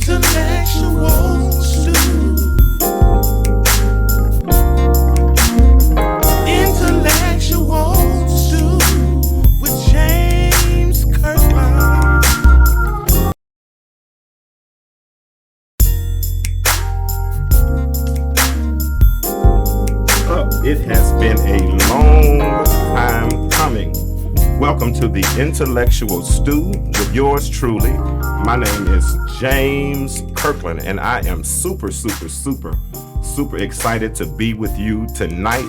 Intellectual stew. Intellectual stew with James Kirklin. It has been a long time coming. Welcome to the Intellectual Stew with yours truly. My name is James Kirklin, and I am super excited to be with you tonight.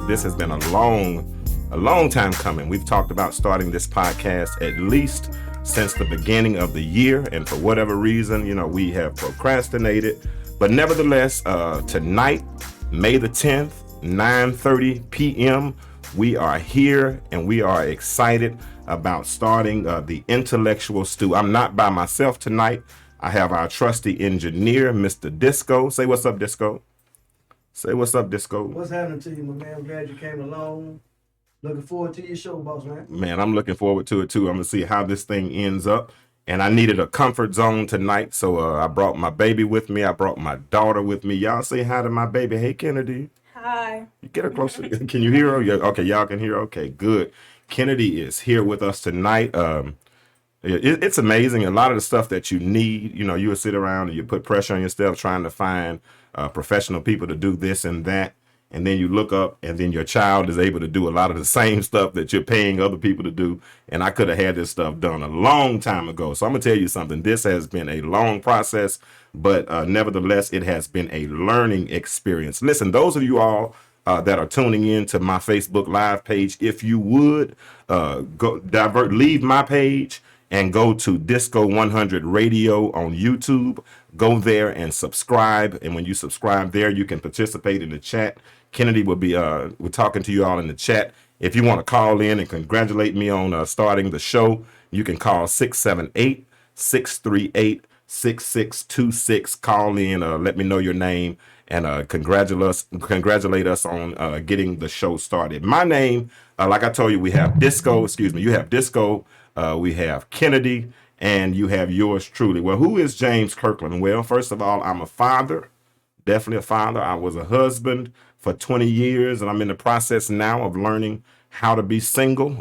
This has been a long time coming. We've talked about starting this podcast at least since the beginning of the year, and for whatever reason, we have procrastinated. But nevertheless, tonight, May the 10th, 9:30 p.m., we are here and we are excited about starting the Intellectual Stew. I'm not by myself tonight. I have our trusty engineer, Mr. Disco. Say what's up, Disco. Say what's up, Disco. What's happening to you, my man? I'm glad you came along. Looking forward to your show, boss man. Man, I'm looking forward to it too. I'm going to see how this thing ends up. And I needed a comfort zone tonight, so I brought my baby with me. I brought my daughter with me. Y'all say hi to my baby. Hey, Kennedy. Hi. Get her closer. Can you hear her? Yeah, okay, y'all can hear her. Okay, good. Kennedy is here with us tonight. It's amazing. A lot of the stuff that you need, you would sit around and you put pressure on yourself trying to find professional people to do this and that. And then you look up and then your child is able to do a lot of the same stuff that you're paying other people to do. And I could have had this stuff done a long time ago. So I'm going to tell you something. This has been a long process, but nevertheless, it has been a learning experience. Listen, those of you all that are tuning in to my Facebook Live page, if you would leave my page and go to Disco 100 Radio on YouTube. Go there and subscribe. And when you subscribe there, you can participate in the chat. Kennedy will be we're talking to you all in the chat. If you want to call in and congratulate me on starting the show, you can call 678-638-6626. Call in, let me know your name, and congratulate us on getting the show started. My name, like I told you, we have Disco. You have Disco. We have Kennedy, and you have yours truly. Well, who is James Kirklin? Well, first of all, I'm a father, definitely a father. I was a husband for 20 years, and I'm in the process now of learning how to be single.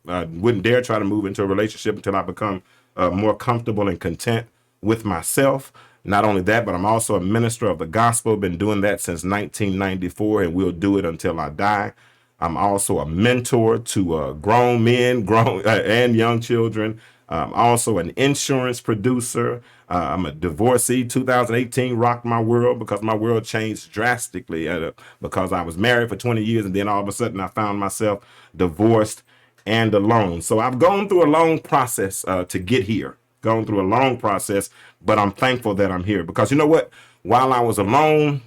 I wouldn't dare try to move into a relationship until I become more comfortable and content with myself. Not only that, but I'm also a minister of the gospel. Been doing that since 1994, and will do it until I die. I'm also a mentor to grown men, and young children. I'm also an insurance producer. I'm a divorcee. 2018 rocked my world because my world changed drastically because I was married for 20 years and then all of a sudden I found myself divorced and alone. So I've gone through a long process to get here. Gone through a long process, but I'm thankful that I'm here because you know what? While I was alone,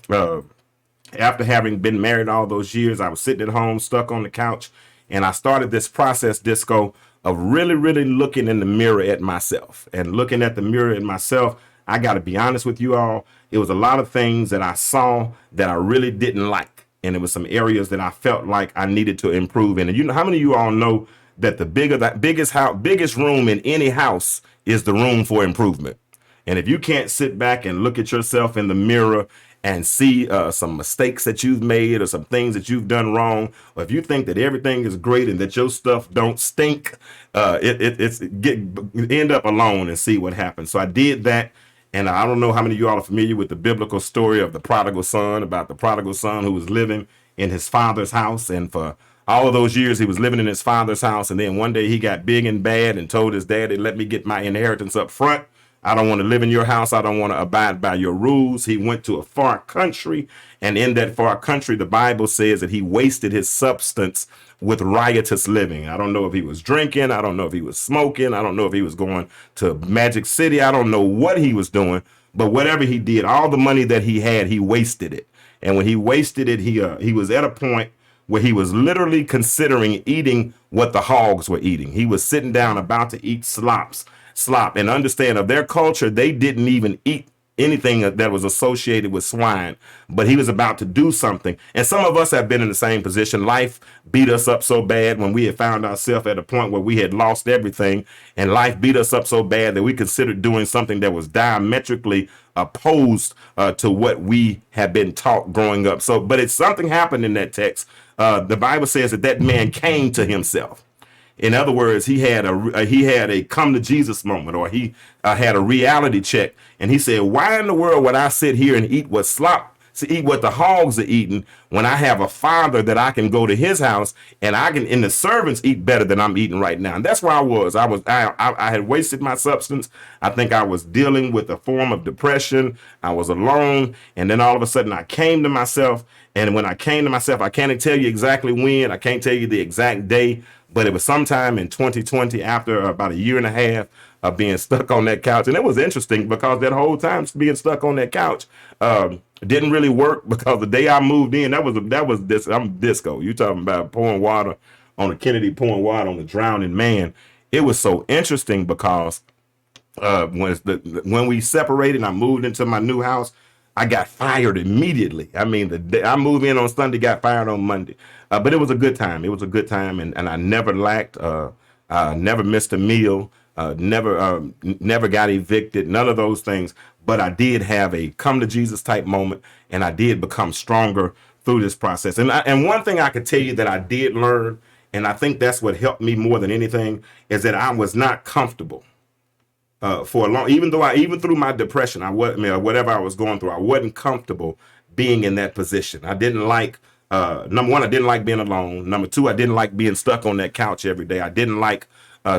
after having been married all those years, I was sitting at home, stuck on the couch, and I started this process, Disco, of really looking in the mirror at myself. And looking at the mirror at myself, I got to be honest with you all, it was a lot of things that I saw that I really didn't like. And it was some areas that I felt like I needed to improve in. And you know, how many of you all know that the biggest room in any house is the room for improvement? And if you can't sit back and look at yourself in the mirror and see some mistakes that you've made or some things that you've done wrong, or if you think that everything is great and that your stuff don't stink, end up alone and see what happens. So I did that, and I don't know how many of you all are familiar with the biblical story of the prodigal son, about the prodigal son who was living in his father's house, and for all of those years he was living in his father's house, and then one day he got big and bad and told his daddy, let me get my inheritance up front. I don't want to live in your house. I don't want to abide by your rules. He went to a far country, and in that far country, the Bible says that he wasted his substance with riotous living. I don't know if he was drinking. I don't know if he was smoking. I don't know if he was going to Magic City. I don't know what he was doing, but whatever he did, all the money that he had, he wasted it. And when he wasted it, he was at a point where he was literally considering eating what the hogs were eating. He was sitting down about to eat slop. And understand, of their culture, they didn't even eat anything that was associated with swine, but he was about to do something. And some of us have been in the same position. Life beat us up so bad when we had found ourselves at a point where we had lost everything, and life beat us up so bad that we considered doing something that was diametrically opposed to what we had been taught growing up. So, but it's something happened in that text. The Bible says that man came to himself. In other words, he had a come to Jesus moment, or he had a reality check, and he said, "Why in the world would I sit here and eat what the hogs are eating, when I have a Father that I can go to his house and and the servants eat better than I'm eating right now?" And that's where I was. I had wasted my substance. I think I was dealing with a form of depression. I was alone, and then all of a sudden I came to myself. And when I came to myself, I can't tell you exactly when. I can't tell you the exact day. But it was sometime in 2020, after about a year and a half of being stuck on that couch. And it was interesting because that whole time being stuck on that couch didn't really work, because the day I moved in, I'm disco. You talking about pouring water on a Kennedy, pouring water on a drowning man. It was so interesting because when we separated and I moved into my new house, I got fired immediately. I mean, the day I moved in on Sunday, got fired on Monday. But it was a good time. It was a good time, and I never lacked. Never missed a meal. Never got evicted. None of those things. But I did have a come to Jesus type moment, and I did become stronger through this process. And one thing I could tell you that I did learn, and I think that's what helped me more than anything, is that I was not comfortable. For a long, even through my depression, whatever I was going through, I wasn't comfortable being in that position. I didn't like, number one, I didn't like being alone. Number two, I didn't like being stuck on that couch every day. I didn't like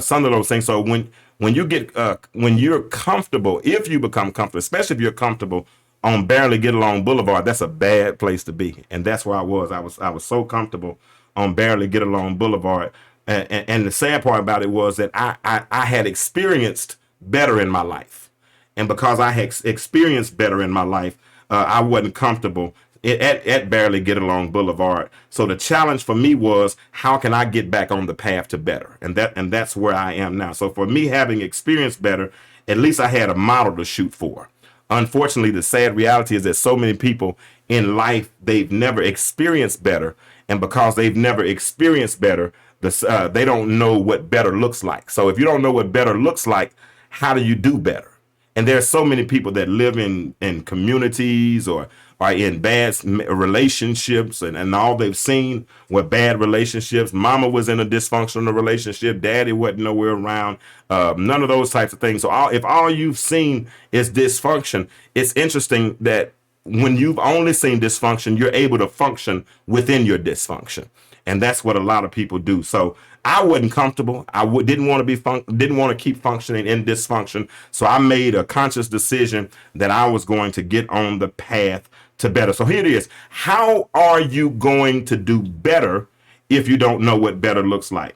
some of those things. So when you're comfortable, if you become comfortable, especially if you're comfortable on Barely Get Along Boulevard, that's a bad place to be. And that's where I was. I was so comfortable on Barely Get Along Boulevard. And the sad part about it was that I had experienced better in my life. And because I had experienced better in my life, I wasn't comfortable at Barely Get Along Boulevard. So the challenge for me was, how can I get back on the path to better? And that's where I am now. So for me, having experienced better, at least I had a model to shoot for. Unfortunately, the sad reality is that so many people in life, they've never experienced better. And because they've never experienced better, they don't know what better looks like. So if you don't know what better looks like, how do you do better? And there are so many people that live in communities or are in bad relationships, and all they've seen were bad relationships. Mama was in a dysfunctional relationship. Daddy wasn't nowhere around. None of those types of things. So if all you've seen is dysfunction, it's interesting that when you've only seen dysfunction, you're able to function within your dysfunction. And that's what a lot of people do. So I wasn't comfortable. Didn't want to keep functioning in dysfunction. So I made a conscious decision that I was going to get on the path to better. So here it is. How are you going to do better if you don't know what better looks like?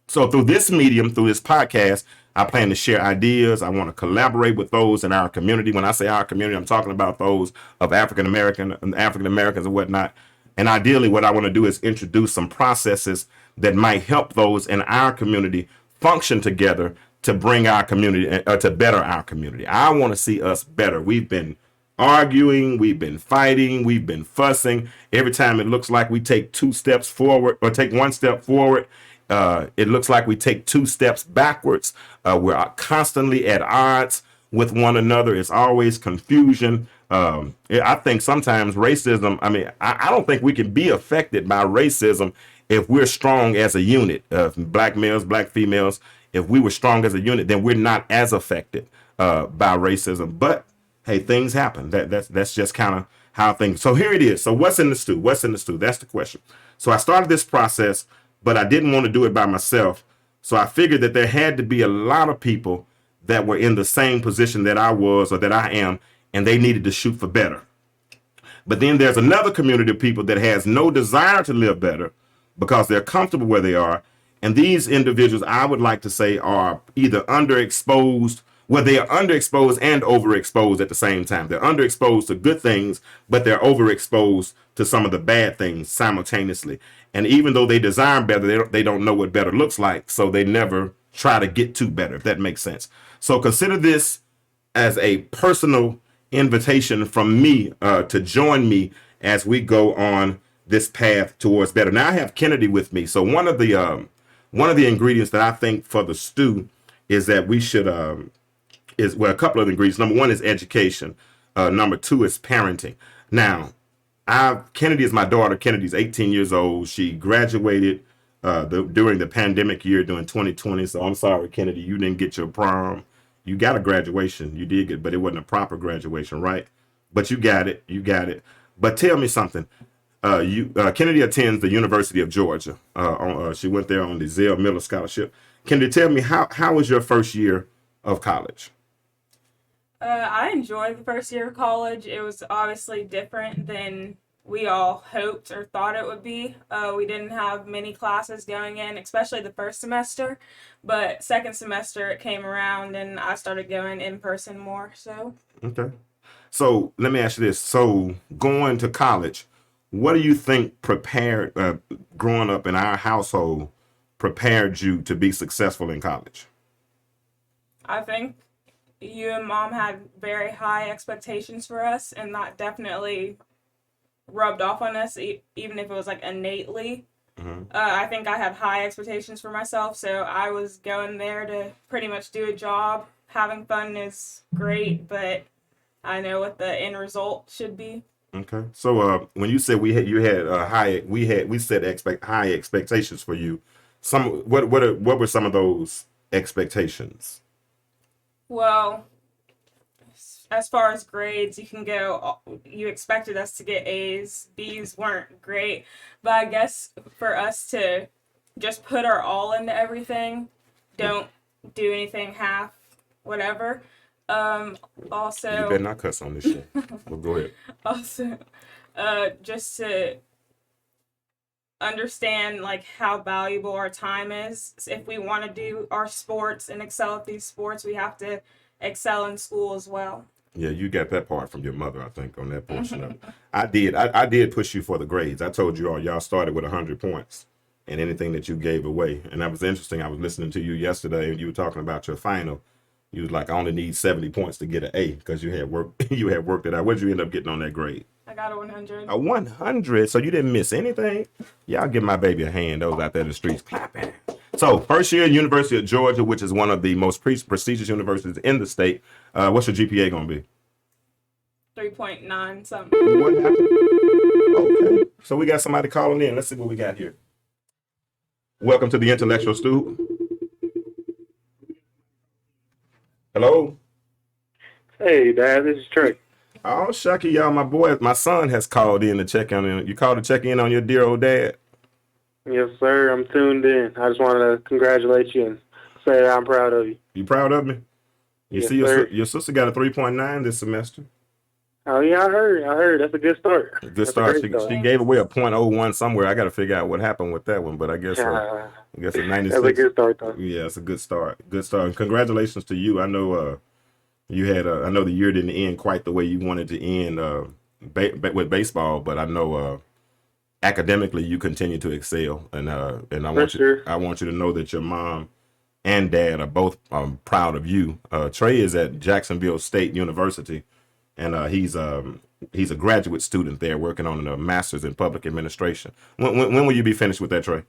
So through this medium, through this podcast, I plan to share ideas. I want to collaborate with those in our community. When I say our community, I'm talking about those of African Americans and whatnot. And ideally, what I want to do is introduce some processes that might help those in our community function together to bring our community, to better our community. I want to see us better. We've been arguing, we've been fighting, we've been fussing. Every time it looks like we take 2 steps forward or take 1 step forward, it looks like we take 2 steps backwards. We're constantly at odds with one another. It's always confusion. I think sometimes racism, I don't think we can be affected by racism if we're strong as a unit. Black males, black females, if we were strong as a unit, then we're not as affected by racism. But hey, things happen. That's just kind of how things. So here it is. So what's in the stew? What's in the stew? That's the question. So I started this process, but I didn't want to do it by myself. So I figured that there had to be a lot of people that were in the same position that I was or that I am, and they needed to shoot for better. But then there's another community of people that has no desire to live better because they're comfortable where they are. And these individuals, I would like to say, are either underexposed, they are underexposed and overexposed at the same time. They're underexposed to good things, but they're overexposed to some of the bad things simultaneously. And even though they desire better, they don't know what better looks like, so they never try to get to better, if that makes sense. So consider this as a personal invitation from me to join me as we go on this path towards better. Now I have Kennedy with me. So one of the ingredients that I think for the stew is that we should is well, a couple of ingredients. Number one is education. Number two is parenting. Now, Kennedy is my daughter. Kennedy's 18 years old. She graduated during the pandemic year during 2020. So I'm sorry, Kennedy, you didn't get your prom. You got a graduation. You did get, but it wasn't a proper graduation, right? But you got it. You got it. But tell me something. Kennedy attends the University of Georgia. She went there on the Zell Miller Scholarship. Kennedy, tell me how was your first year of college? I enjoyed the first year of college. It was obviously different than we all hoped or thought it would be. We didn't have many classes going in, especially the first semester. But second semester, it came around and I started going in person more. So Okay. So let me ask you this. So going to college, what do you think prepared, growing up in our household, prepared you to be successful in college? I think you and mom had very high expectations for us, and that definitely rubbed off on us, even if it was like innately. I think I had high expectations for myself, so I was going there to pretty much do a job. Having fun is great, but I know what the end result should be. Okay. So when you said you had we set high expectations for you. What were some of those expectations? Well, as far as grades, you can go, you expected us to get A's. B's weren't great, but I guess for us to just put our all into everything, don't do anything half, whatever. You Also, better not cuss on this shit. Well, go ahead. also, just to understand like how valuable our time is. If we want to do our sports and excel at these sports, we have to excel in school as well. Yeah, you got that part from your mother, I think, on that portion of it. I did. I did push you for the grades. I told you y'all started with 100 points and anything that you gave away. And that was interesting. I was listening to you yesterday and you were talking about your final. You was like, I only need 70 points to get an A because you had worked it out. What did you end up getting on that grade? I got a 100. A 100. So you didn't miss anything. Y'all give my baby a hand. Those out there in the streets clapping. So first year, University of Georgia, which is one of the most prestigious universities in the state. What's your GPA gonna be? 3.9 something. What happened? Okay. So we got somebody calling in. Let's see what we got here. Welcome to the Intellectual Stew. Hello. Hey, Dad, this is Trey. Oh, shucky, y'all. My son has called in to check on him. You called to check in on your dear old dad? Yes, sir. I'm tuned in. I just wanted to congratulate you and say that I'm proud of you. You proud of me? You Yes, see, sir. your sister got a 3.9 this semester. Oh, yeah, I heard. That's a good start. Good That's a start. great She gave away a .01 somewhere. I got to figure out what happened with that one, but I guess a 96. That's a good start, though. Yeah, it's a good start. Good start. And congratulations to you. I know you had. I know the year didn't end quite the way you wanted to end with baseball, but I know academically you continue to excel, and I want sure. I want you to know that your mom and dad are both proud of you. Trey is at Jacksonville State University, and he's a graduate student there working on a master's in public administration. When will you be finished with that, Trey?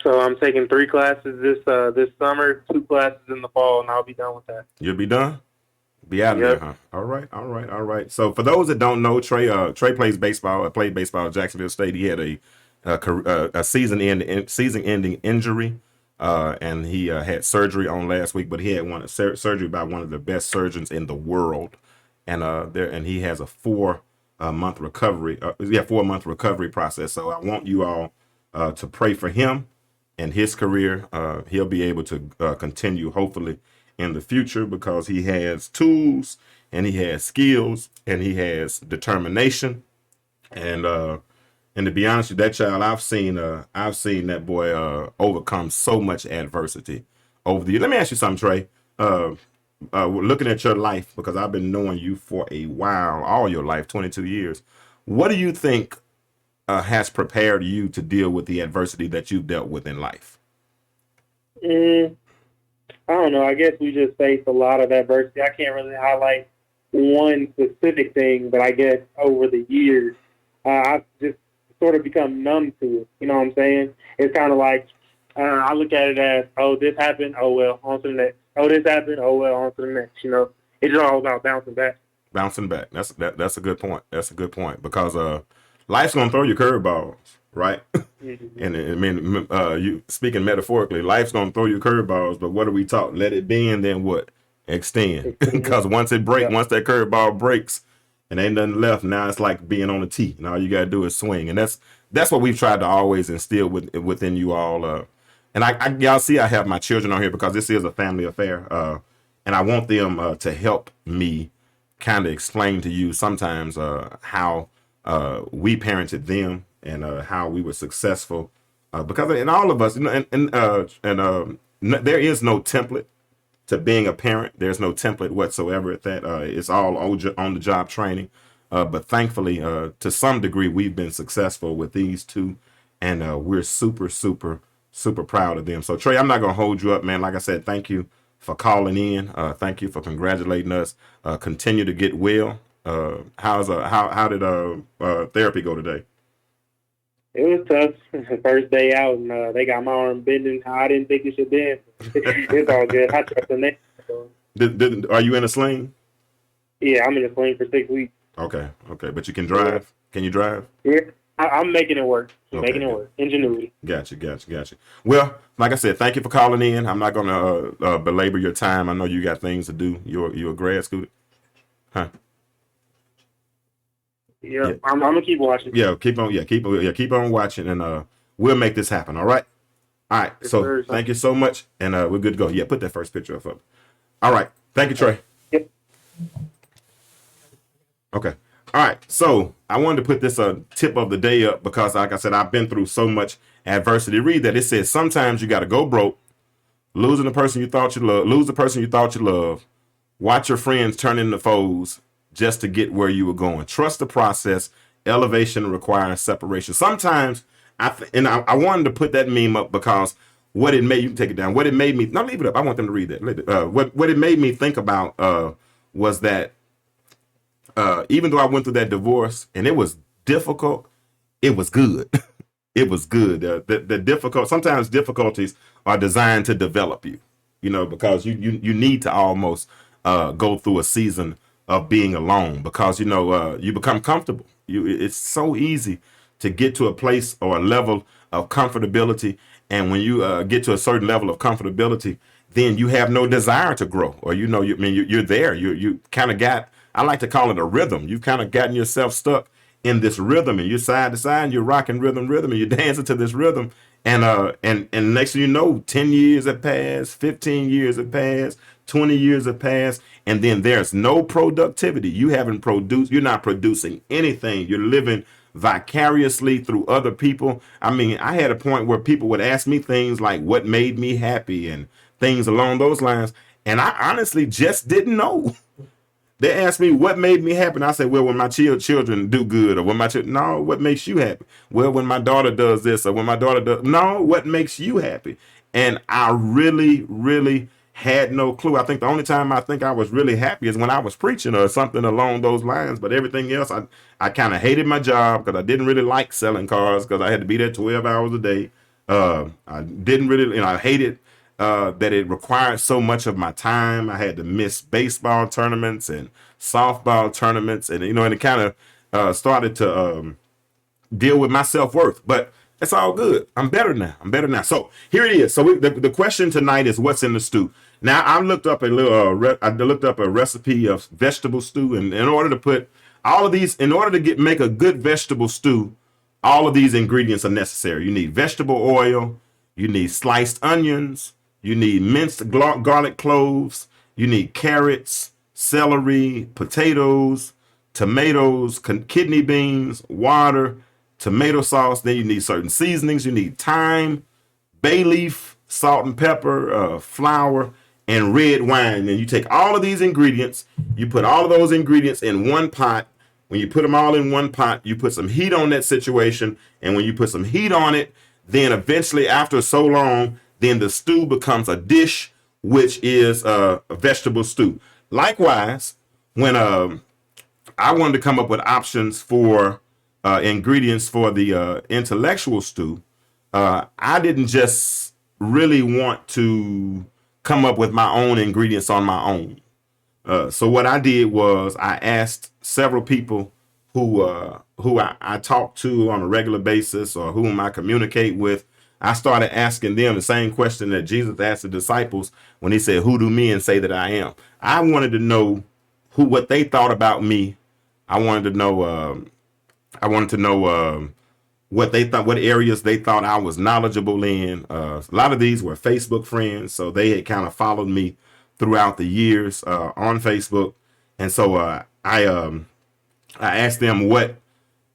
So I'm taking 3 classes this summer, 2 classes in the fall, and I'll be done with that. You'll be done? Be out of Yep. there, huh? All right. So for those that don't know, Trey plays baseball. Played baseball at Jacksonville State. He had a season-ending injury, and he had surgery on last week. But he had surgery by one of the best surgeons in the world, and he has a 4-month recovery. 4-month recovery process. So I want you all to pray for him and his career. He'll be able to continue, hopefully, in the future, because he has tools and he has skills and he has determination. And to be honest with you, that child, I've seen that boy overcome so much adversity over the years. Let me ask you something, Trey. Looking at your life, because I've been knowing you for a while, all your life, 22 years. What do you think has prepared you to deal with the adversity that you've dealt with in life? I don't know. I guess we just face a lot of adversity. I can't really highlight one specific thing, but I guess over the years, I've just sort of become numb to it. You know what I'm saying? It's kind of like I look at it as, oh, this happened. Oh well, on to the next. Oh, this happened. Oh well, on to the next. You know, it's just all about bouncing back. Bouncing back. That's a good point. That's a good point because life's gonna throw you curveballs, right? Mm-hmm. And I mean, you speaking metaphorically, life's gonna throw you curveballs. But what are we taught? Let it bend, then what? Extend. Because once it breaks, once that curveball breaks, and ain't nothing left, now it's like being on a tee, and all you gotta do is swing. And that's what we've tried to always instill within you all. And y'all see, I have my children on here because this is a family affair, and I want them to help me kind of explain to you sometimes how we parented them and how we were successful. Because in all of us, you know, there is no template to being a parent. There's no template whatsoever at that. It's all on the job training. But thankfully, to some degree, we've been successful with these two, and we're super, super, super proud of them. So Trey, I'm not gonna hold you up, man. Like I said, thank you for calling in. Thank you for congratulating us. Continue to get well. How did therapy go today? It was tough. First day out, and they got my arm bending how I didn't think it should bend. It's all good. I trust the next. So. Are you in a sling? Yeah, I'm in a sling for 6 weeks. Okay, but you can drive. Yeah. Can you drive? Yeah, I'm making it work. Okay, work. Ingenuity. Gotcha. Well, like I said, thank you for calling in. I'm not gonna belabor your time. I know you got things to do. You're a grad student, huh? Yeah, I'm gonna keep watching. Yeah, keep on watching, and we'll make this happen. All right. So thank you so much, and we're good to go. Yeah, put that first picture up. All right. Thank you, Trey. Yep. Okay. All right. So I wanted to put this tip of the day up because, like I said, I've been through so much adversity. Read that. It says sometimes you got to go broke, lose the person you thought you loved, watch your friends turn into foes just to get where you were going. Trust the process. Elevation requires separation. Sometimes I wanted to put that meme up because what it made, you can take it down. What it made me, no, leave it up. I want them to read that. What it made me think about was that even though I went through that divorce and it was difficult, it was good. It was good. Sometimes difficulties are designed to develop you, you know, because you need to almost go through a season of being alone because, you know, you become comfortable. It's so easy to get to a place or a level of comfortability. And when you get to a certain level of comfortability, then you have no desire to grow, or, you know, you're there. You kind of got, I like to call it a rhythm. You've kind of gotten yourself stuck in this rhythm, and you're side to side, and you're rocking rhythm, and you're dancing to this rhythm. And next thing you know, 10 years have passed, 15 years have passed, 20 years have passed, and then there's no productivity. You're not producing anything. You're living vicariously through other people. I mean, I had a point where people would ask me things like what made me happy and things along those lines, and I honestly just didn't know. They asked me what made me happy, and I said, well, when my children do good, or when no, what makes you happy? Well, when my daughter does this, or when my daughter does, no, what makes you happy? And I really, really had no clue. I think the only time I think I was really happy is when I was preaching or something along those lines. But everything else, I kind of hated my job because I didn't really like selling cars because I had to be there 12 hours a day. I didn't really, I hated that it required so much of my time. I had to miss baseball tournaments and softball tournaments, and and it kind of started to deal with my self-worth. But it's all good. I'm better now. So here it is. So the question tonight is, what's in the stew? Now I looked up a recipe of vegetable stew, and in order to put all of these, make a good vegetable stew, all of these ingredients are necessary. You need vegetable oil, you need sliced onions, you need minced garlic cloves, you need carrots, celery, potatoes, tomatoes, kidney beans, water, tomato sauce. Then you need certain seasonings. You need thyme, bay leaf, salt and pepper, flour, and red wine. And you take all of these ingredients, you put all of those ingredients in one pot. When you put them all in one pot, you put some heat on that situation. And when you put some heat on it, then eventually after so long, then the stew becomes a dish, which is a vegetable stew. Likewise, when I wanted to come up with options for ingredients for the intellectual stew, I didn't just really want to come up with my own ingredients on my own. So what I did was I asked several people who I talk to on a regular basis or whom I communicate with. I started asking them the same question that Jesus asked the disciples when he said, "Who do men say that I am?" I wanted to know what they thought about me. I wanted to know. What they thought, what areas they thought I was knowledgeable in. A lot of these were Facebook friends, so they had kind of followed me throughout the years on Facebook, and so I asked them what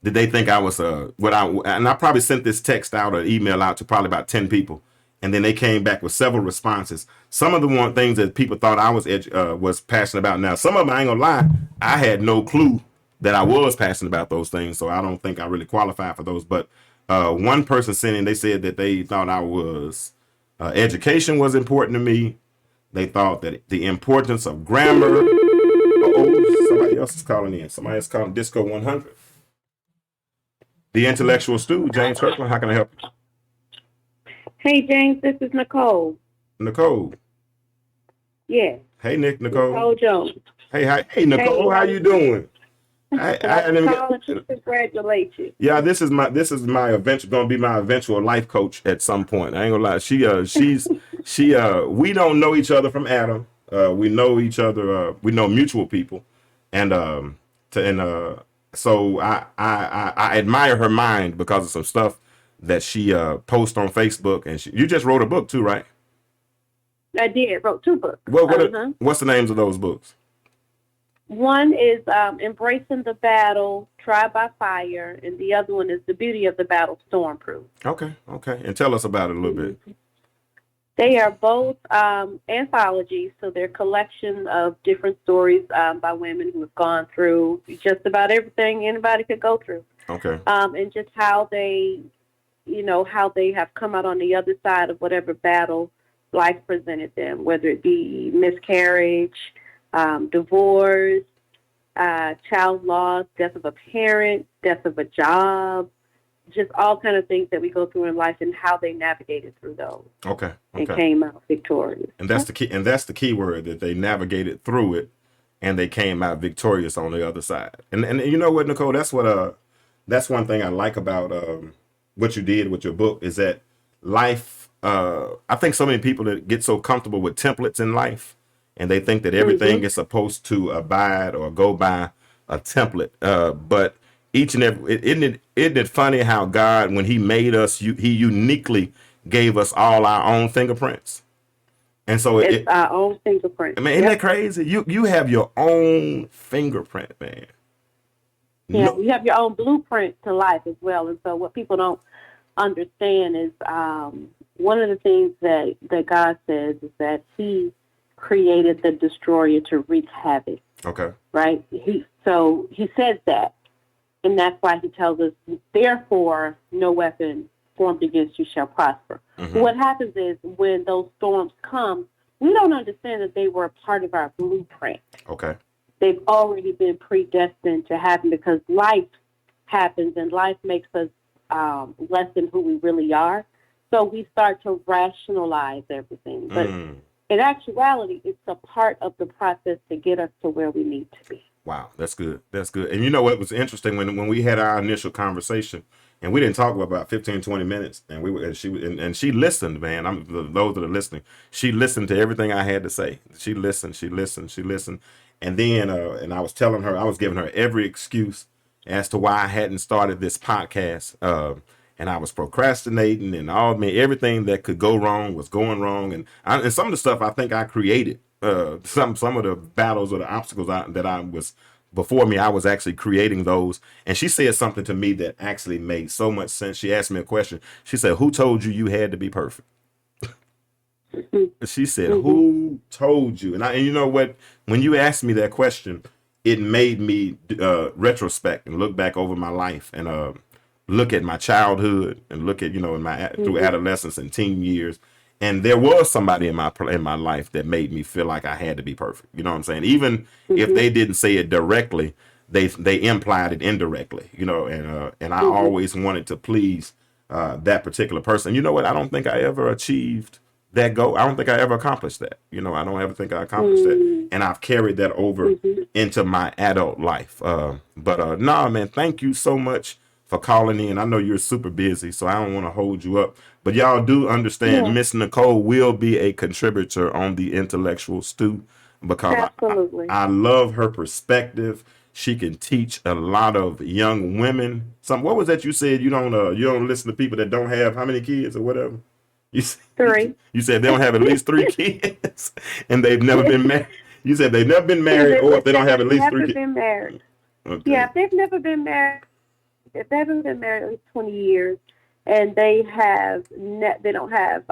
did they think I was and I probably sent this text out or email out to probably about 10 people, and then they came back with several responses. Some of the one things that people thought I was passionate about. Now, some of them, I ain't gonna lie, I had no clue that I was passionate about those things, so I don't think I really qualified for those. But one person sent in, they said that they thought I was education was important to me. They thought that the importance of grammar. Oh, somebody else is calling in. Somebody else calling Disco 100. The intellectual stew, James Kirklin. How can I help you? Hey, James, this is Nicole. Nicole. Yeah. Hey, Nicole. Nicole Jones. Hey, Nicole. How you doing? I calling to congratulate you. Yeah, this is my eventual going to be my eventual life coach at some point. I ain't gonna lie. She we don't know each other from Adam. We know each other. We know mutual people, and so I admire her mind because of some stuff that she posts on Facebook. And you just wrote a book too, right? I did. Wrote 2 books. What's the names of those books? One is Embracing the Battle, Tried by Fire, and the other one is The Beauty of the Battle, Stormproof. Okay. And tell us about it a little bit. They are both anthologies, so they're a collection of different stories by women who have gone through just about everything anybody could go through. Okay. And just how they have come out on the other side of whatever battle life presented them, whether it be miscarriage, divorce, child loss, death of a parent, death of a job, just all kind of things that we go through in life and how they navigated through those. Okay. And came out victorious. And that's the key. And that's the key word, that they navigated through it and they came out victorious on the other side. And you know what, Nicole, that's one thing I like about what you did with your book is that life. I think so many people that get so comfortable with templates in life, and they think that everything is supposed to abide or go by a template. But each and every, isn't it funny how God, when he made us, he uniquely gave us all our own fingerprints. And so it's our own fingerprint. I mean, isn't that crazy? You have your own fingerprint, man. Yeah, you have your own blueprint to life as well. And so what people don't understand is one of the things that God says is that he created the destroyer to wreak havoc. Okay. Right? He says that. And that's why he tells us, therefore, no weapon formed against you shall prosper. Mm-hmm. What happens is when those storms come, we don't understand that they were a part of our blueprint. Okay. They've already been predestined to happen because life happens and life makes us less than who we really are. So we start to rationalize everything. But in actuality, it's a part of the process to get us to where we need to be. Wow, that's good. That's good. And you know what was interesting when we had our initial conversation, and we didn't talk for about 15, 20 minutes, and she listened, man. Those that are listening, she listened to everything I had to say. She listened. And then and I was telling her, I was giving her every excuse as to why I hadn't started this podcast. And I was procrastinating, and everything that could go wrong was going wrong. And some of the stuff I think I created. Some of the battles or the obstacles that I was before me, I was actually creating those. And she said something to me that actually made so much sense. She asked me a question. She said, "Who told you you had to be perfect?" She said, "Who told you?" And you know what? When you asked me that question, it made me retrospect and look back over my life and look at my childhood and look at in my through adolescence and teen years. And there was somebody in my life that made me feel like I had to be perfect. You know what I'm saying? Even if they didn't say it directly, they implied it indirectly. You know, and I always wanted to please that particular person. You know what? I don't think I ever achieved that goal. I don't think I ever accomplished that. You know, I don't ever think I accomplished that, and I've carried that over into my adult life. But nah, man, thank you so much for calling in. I know you're super busy, so I don't want to hold you up. But y'all do understand Miss Nicole will be a contributor on the Intellectual Stew because Absolutely. I love her perspective. She can teach a lot of young women. What was that you said? You don't listen to people that don't have how many kids or whatever? You, 3. You said they don't have at least 3 kids, and they've never been married. You said they've never been married, or if they don't have at least 3 kids. Never been married. Okay. Yeah, if they've never been married, if they haven't been married at least 20 years, and they have they don't have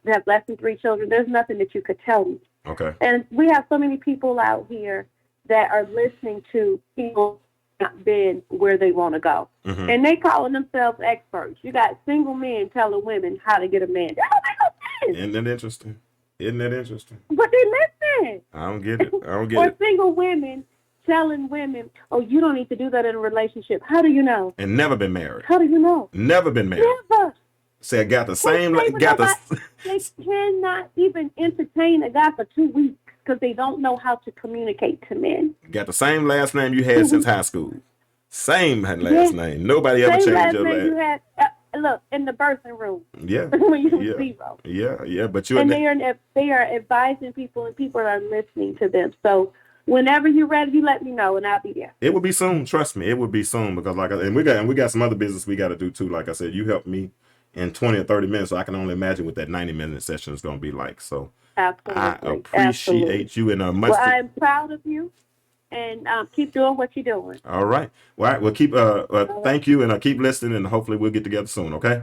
they have less than 3 children, there's nothing that you could tell me. Okay. And we have so many people out here that are listening to people not been where they want to go, and they calling themselves experts. You got single men telling women how to get a man. That don't make no sense. Isn't that interesting? Isn't that interesting? But they listen. I don't get it. I don't get Or it. single women telling women, "Oh, you don't need to do that in a relationship." How do you know? And never been married. How do you know? Never been married. Never. Say I got the same. They cannot even entertain a guy for 2 weeks because they don't know how to communicate to men. Got the same last name you had since high school. Same last name. Nobody ever changed your last name. You had, look, in the birthing room. Yeah. When you were 0. Yeah. But you and they are advising people, and people are listening to them. So whenever you're ready, you let me know, and I'll be there. It will be soon. Trust me, it will be soon because we got some other business we got to do too. Like I said, you helped me in 20 or 30 minutes, so I can only imagine what that 90-minute session is going to be like. So absolutely, I appreciate you and much. Well, I'm proud of you, and keep doing what you're doing. All right. Well, all right. Well, keep. Thank you, and keep listening, and hopefully we'll get together soon. Okay.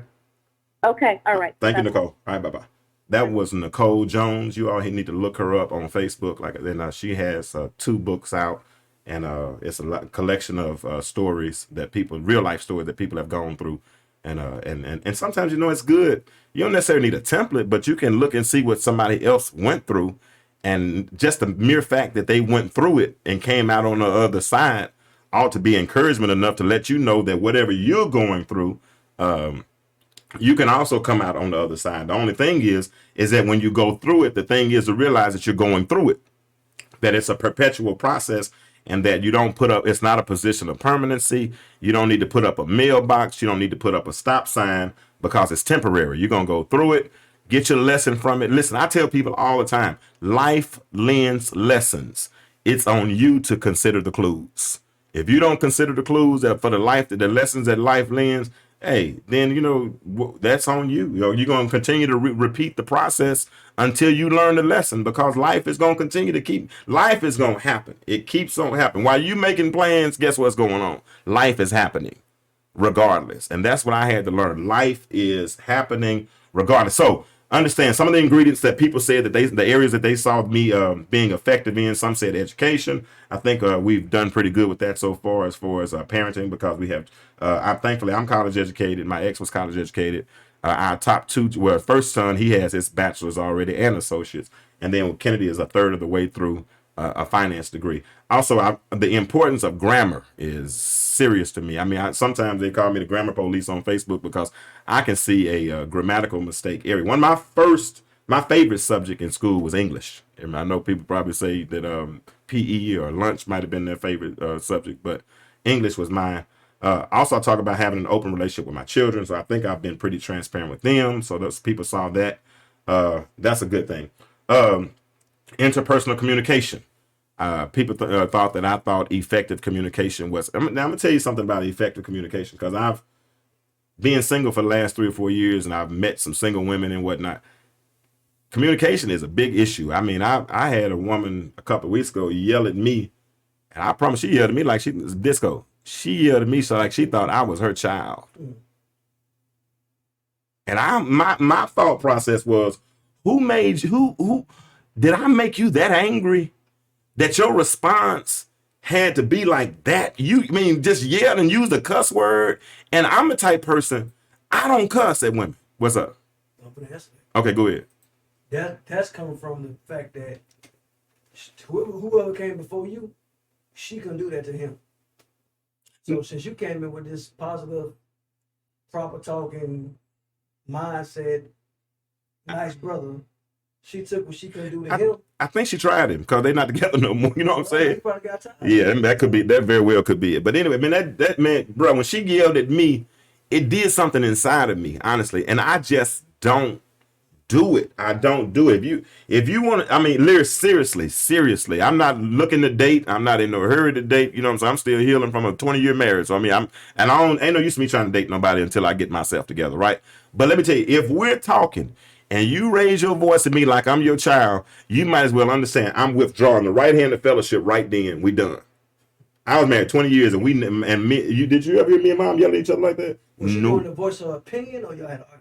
Okay. All right. Thank you, Nicole. All right. Bye. That was Nicole Jones. You all need to look her up on Facebook. She has 2 books out, and it's a collection of stories real life stories that people have gone through. And sometimes, it's good. You don't necessarily need a template, but you can look and see what somebody else went through. And just the mere fact that they went through it and came out on the other side ought to be encouragement enough to let you know that whatever you're going through, you can also come out on the other side. The only thing is that when you go through it, the thing is to realize that you're going through it, that it's a perpetual process, and that you don't it's not a position of permanency. You don't need to put up a mailbox. You don't need to put up a stop sign because it's temporary. You're going to go through it, get your lesson from it. Listen, I tell people all the time, life lends lessons. It's on you to consider the clues. If you don't consider the clues for the lessons that life lends, hey, then, that's on you. You're going to continue to repeat the process until you learn the lesson, because life is going to continue life is going to happen. It keeps on happening. While you making plans, guess what's going on? Life is happening regardless. And that's what I had to learn. Life is happening regardless. So understand some of the ingredients that people said that the areas that they saw me being effective in. Some said education. I think we've done pretty good with that so far as parenting, because we have, thankfully I'm college educated. My ex was college educated. Our top 2, first son, he has his bachelor's already and associates. And then Kennedy is a third of the way through a finance degree. Also, the importance of grammar is serious to me. I mean, sometimes they call me the grammar police on Facebook because I can see a grammatical mistake every one. My favorite subject in school was English. And I know people probably say that PE or lunch might have been their favorite subject, but English was mine. Also, I talk about having an open relationship with my children, so I think I've been pretty transparent with them. So those people saw that. That's a good thing. Interpersonal communication. People thought that I thought effective communication was. Now I'm gonna tell you something about effective communication, because I've been single for the last 3 or 4 years, and I've met some single women and whatnot. Communication is a big issue. I mean, I had a woman a couple of weeks ago yell at me, and I promise she yelled at me like she was disco. She yelled at me so like she thought I was her child. And my thought process was, who did I make you that angry that your response had to be like that? Just yell and use the cuss word. And I'm the type person, I don't cuss at women. What's up? Okay, go ahead. That's coming from the fact that whoever came before you, she couldn't do that to him. So since you came in with this positive, proper talking mindset, nice brother, she took what she couldn't do to him. I think she tried him because they're not together no more. You know what I'm saying? He probably got tired. Yeah, and that could be, that very well could be it. But anyway, man, that man, bro, when she yelled at me, it did something inside of me, honestly, and I just don't do it. I don't do it. If you want to, I mean, Lyric, seriously, I'm not looking to date. I'm not in no hurry to date. You know what I'm saying? I'm still healing from a 20-year marriage. So I mean, ain't no use to me trying to date nobody until I get myself together, right? But let me tell you, if we're talking and you raise your voice at me like I'm your child, you might as well understand I'm withdrawing the right hand of fellowship right then. We done. I was married 20 years, and did you ever hear me and mom yell at each other like that? Was she No. doing the voice of her opinion, or y'all had an argument?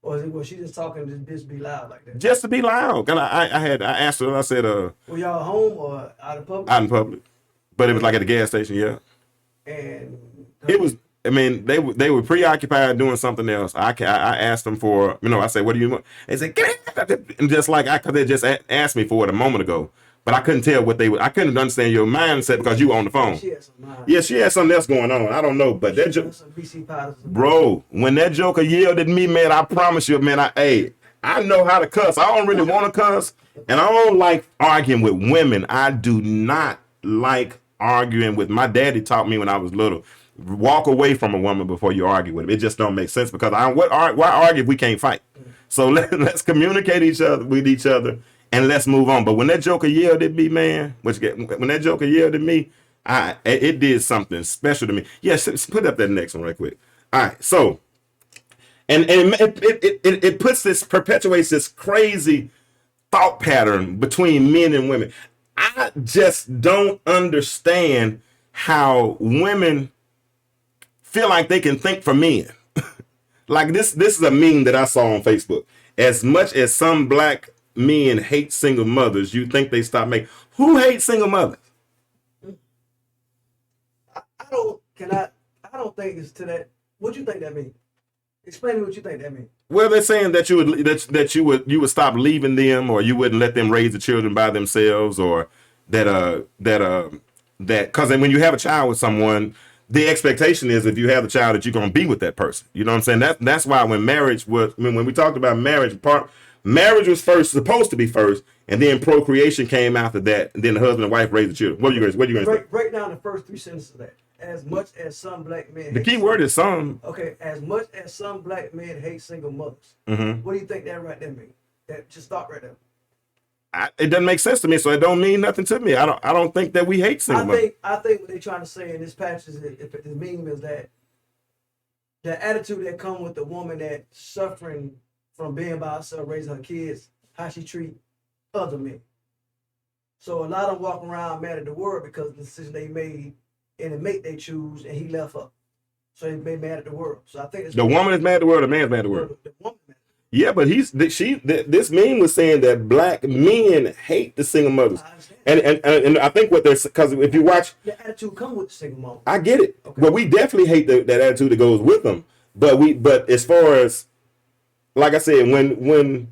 Or was she just talking to just be loud like that? Just to be loud. And I asked her, I said, Were y'all home or out in public? out in public. But it was like at a gas station, yeah. And It was, I mean, they were preoccupied doing something else. I asked them for, I said, what do you want? They said, get it. And just like, because they just asked me for it a moment ago. But I couldn't tell what I couldn't understand your mindset because you were on the phone. she had some mind. Yeah, she had something else going on. I don't know. But that Some BC powders. bro, when that joker yelled at me, man, I promise you, man, I know how to cuss. I don't really want to cuss. And I don't like arguing with women. I do not like arguing with, my daddy taught me when I was little, walk away from a woman before you argue with him. It just don't make sense because why argue if we can't fight? So let's communicate with each other and let's move on. But when that joker yelled at me, man, when that joker yelled at me, it did something special to me. Yes, put up that next one right quick. All right, so and it perpetuates this crazy thought pattern between men and women. I just don't understand how women feel like they can think for men. Like this is a meme that I saw on Facebook. As much as some black men hate single mothers, you think they stop making. Who hates single mothers? I don't think it's to that. What do you think that means? Explain to me what you think that means. Well, they're saying that you would stop leaving them, or you wouldn't let them raise the children by themselves, or that because when you have a child with someone, the expectation is if you have a child that you're gonna be with that person. You know what I'm saying? That's why when we talked about marriage, marriage was supposed to be first, and then procreation came after that, and then the husband and wife raised the children. What are you going to say? Break down the first three sentences of that. As much as some black men. The key word is some. Okay, as much as some black men hate single mothers. Mm-hmm. What do you think that right there means? That just stop right there. It doesn't make sense to me, so it don't mean nothing to me. I don't think that we hate single mothers. I think what they're trying to say in this passage, if the meme is that the attitude that come with the woman that's suffering from being by herself, raising her kids, how she treat other men. So a lot of them walk around mad at the world because of the decision they made and the mate they choose, and he left her. So they made mad at the world. So I think the woman is mad at the world, the man's mad at the world. The woman mad. Yeah, but this meme was saying that black men hate the single mothers, and I think what they're, because if you watch, the attitude come with the single mom. I get it. Okay. Well, we definitely hate that attitude that goes with them, but as far as, like I said, when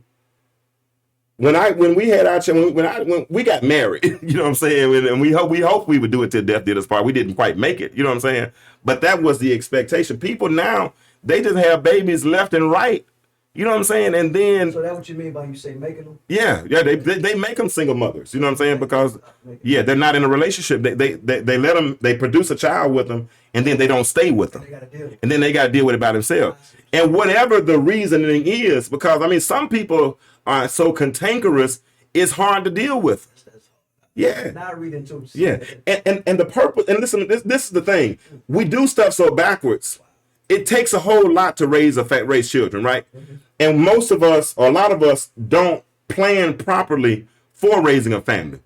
we had our children, when we got married, you know what I'm saying, and we hope we would do it till death did us part. We didn't quite make it, you know what I'm saying, but that was the expectation. People now, they just have babies left and right. You know what I'm saying? And then, so that's what you mean by you say making them? Yeah, they make them single mothers. You know what I'm saying? Because they're not in a relationship. They let them, they produce a child with them, and then they don't stay with them, and then they got to deal with it by themselves. And whatever the reasoning is, because I mean, some people are so cantankerous, it's hard to deal with. Yeah. Now I read into it. Yeah, and the purpose. And listen, this is the thing. We do stuff so backwards. It takes a whole lot to raise children, right? Mm-hmm. And most of us, or a lot of us, don't plan properly for raising a family.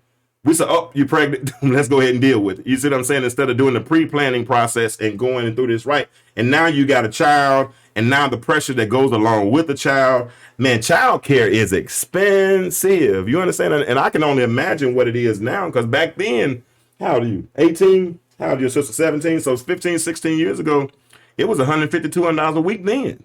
We say, oh, you're pregnant, let's go ahead and deal with it. You see what I'm saying? Instead of doing the pre-planning process and going through this, right? And now you got a child, and now the pressure that goes along with the child. Man, child care is expensive. You understand? And I can only imagine what it is now, because back then, how old are you? 18? How old are your sister? 17? So it's 15, 16 years ago. It was $150, $200 a week then.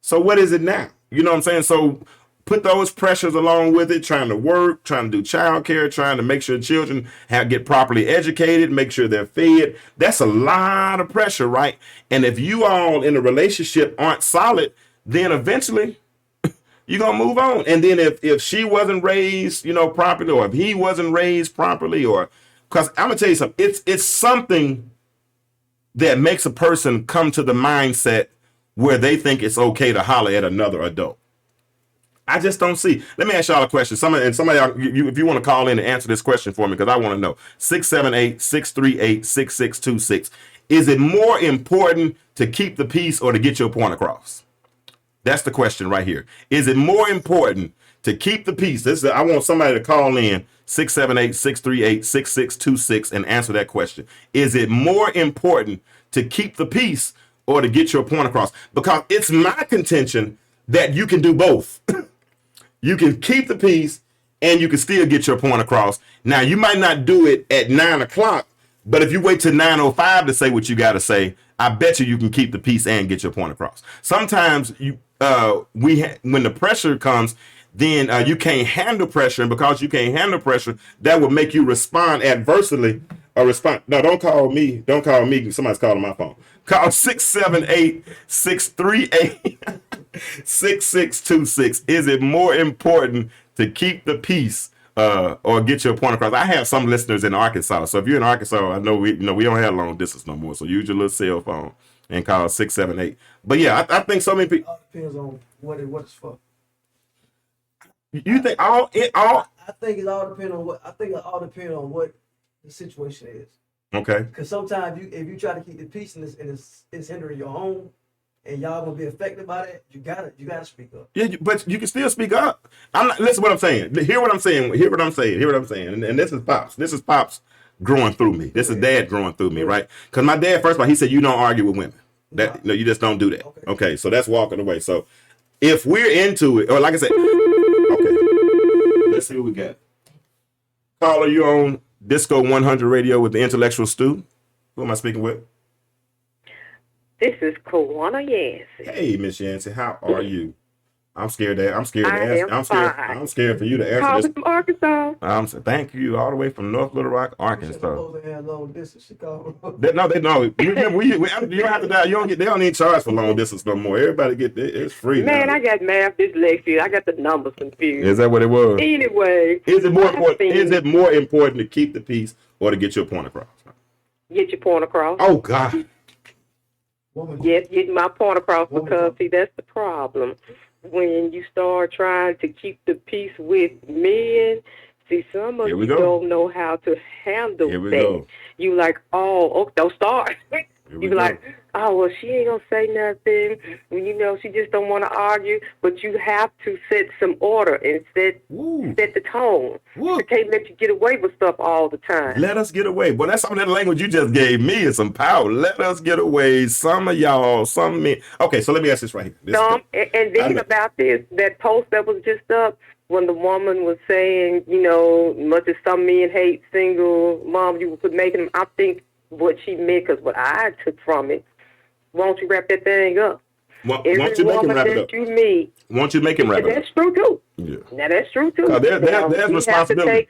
So what is it now? You know what I'm saying? So put those pressures along with it, trying to work, trying to do childcare, trying to make sure children get properly educated, make sure they're fed. That's a lot of pressure, right? And if you all in a relationship aren't solid, then eventually you're gonna move on. And then if she wasn't raised, properly, or if he wasn't raised properly, or because I'm gonna tell you something, it's something that makes a person come to the mindset where they think it's okay to holler at another adult. I just don't see. Let me ask y'all a question. Somebody, if you want to call in and answer this question for me, because I want to know. 678-638-6626. Is it more important to keep the peace or to get your point across? That's the question right here. Is it more important to keep the peace? I want somebody to call in 678-638-6626 and answer that question. Is it more important to keep the peace or to get your point across? Because it's my contention that you can do both. You can keep the peace and you can still get your point across. Now, you might not do it at 9 o'clock, but if you wait till 9:05 to say what you got to say, I bet you can keep the peace and get your point across. Sometimes when the pressure comes, then you can't handle pressure, and because you can't handle pressure, that will make you respond adversely. No, don't call me. Don't call me. Somebody's calling my phone. Call 678-638-6626. Is it more important to keep the peace or get your point across? I have some listeners in Arkansas, so if you're in Arkansas, I know we don't have long distance no more. So use your little cell phone and call 678. But yeah, I think so many people. All depends on what it's for. You think all? I think it all depends on what. I think it all depends on what the situation is. Okay. Because sometimes if you try to keep the peace and it's hindering your home, and y'all gonna be affected by that, you gotta speak up. Yeah, but you can still speak up. I'm not. Listen, what I'm saying. Hear what I'm saying. Hear what I'm saying. And this is pops. This is pops growing through me. This is dad growing through me, right? Because my dad, first of all, he said you don't argue with women. That no, you just don't do that. Okay, so that's walking away. So if we're into it, or like I said, okay, let's see what we got. Caller, you on Disco 100 Radio with the Intellectual Stew. Who am I speaking with? This is Kawana Yancey. Hey, Miss Yancey, how are you? I'm scared to answer. I'm scared for you to answer Calling this. from Arkansas. Thank you, all the way from North Little Rock, Arkansas. Supposed to have long distance. Chicago. They know. You remember, you don't have to die. They don't need charge for long distance no more. Everybody it's free. Man, now. I got math dyslexia. I got the numbers confused. Is that what it was? Anyway, is it more important to keep the peace or to get your point across? Get your point across. Oh God. Yes, get my point across, because see, that's the problem. When you start trying to keep the peace with men, see, some of you don't know how to handle that. Go. You like, don't start. You be like, oh, well, she ain't gonna say nothing. She just don't want to argue. But you have to set some order and set the tone. I can't let you get away with stuff all the time. Let us get away. But that's some of that language you just gave me is some power. Let us get away. Some of y'all, some men. Okay, so let me ask this right here. And thinking about this, that post that was just up, when the woman was saying, much as some men hate single mom, you could make them. I think what she meant, because what I took from it, won't you wrap that thing up? Won't you make him wrap it up? You meet, won't you make him wrap it up? That's true too. Yeah. Now that's true too. There's responsibility.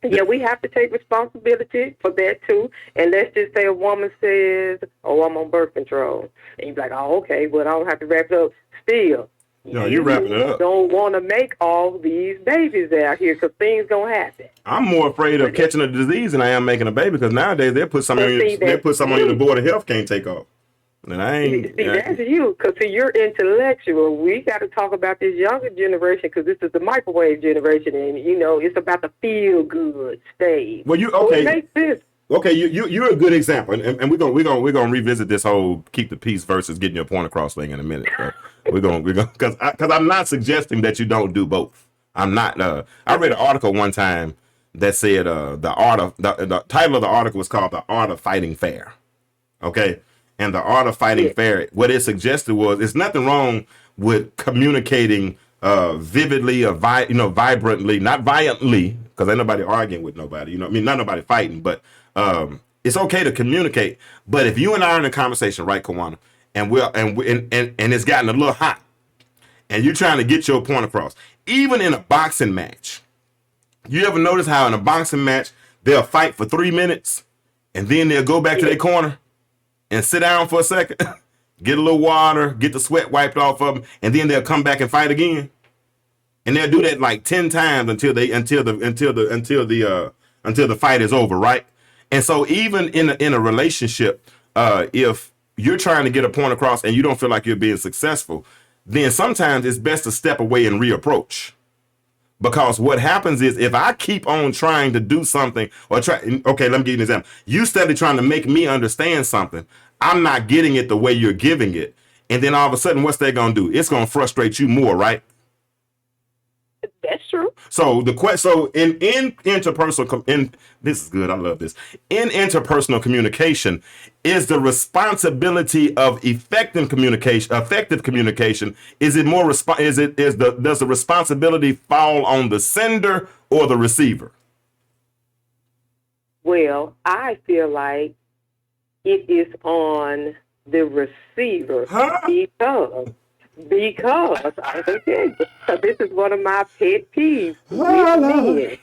We have to take responsibility for that too. And let's just say a woman says, "Oh, I'm on birth control," and you're like, "Oh, okay, but I don't have to wrap it up." Still, no, you're wrapping it up. Don't want to make all these babies out here, because things gonna happen. I'm more afraid of catching a disease than I am making a baby, because nowadays they put something on you the Board of Health can't take off. And I ain't. See, that's you, because you're intellectual. We got to talk about this younger generation, because this is the microwave generation, and it's about the feel good stage. Well, you okay? So it makes sense. Okay, you're a good example, and we're gonna revisit this whole keep the peace versus getting your point across thing in a minute. So we're gonna because I'm not suggesting that you don't do both. I'm not. I read an article one time that said the title of the article was called "The Art of Fighting Fair." Okay, and the art of fighting fair. What it suggested was there's nothing wrong with communicating vividly or vibrantly, not violently, because ain't nobody arguing with nobody. Not nobody fighting, but it's okay to communicate. But if you and I are in a conversation, right, Kawana, and it's gotten a little hot, and you're trying to get your point across. Even in a boxing match, you ever notice how in a boxing match they'll fight for 3 minutes and then they'll go back to their corner and sit down for a second, get a little water, get the sweat wiped off of them, and then they'll come back and fight again. And they'll do that like 10 times until the fight is over, right? And so even in a relationship, if you're trying to get a point across and you don't feel like you're being successful, then sometimes it's best to step away and reapproach. Because what happens is if I keep on trying to do something okay, let me give you an example. You steadily trying to make me understand something. I'm not getting it the way you're giving it. And then all of a sudden, what's that going to do? It's going to frustrate you more, right? That's true. So in interpersonal, this is good. I love this. In interpersonal communication, is the responsibility of effective communication. Is it more does the responsibility fall on the sender or the receiver? Well, I feel like it is on the receiver because I think this is one of my pet peeves with men.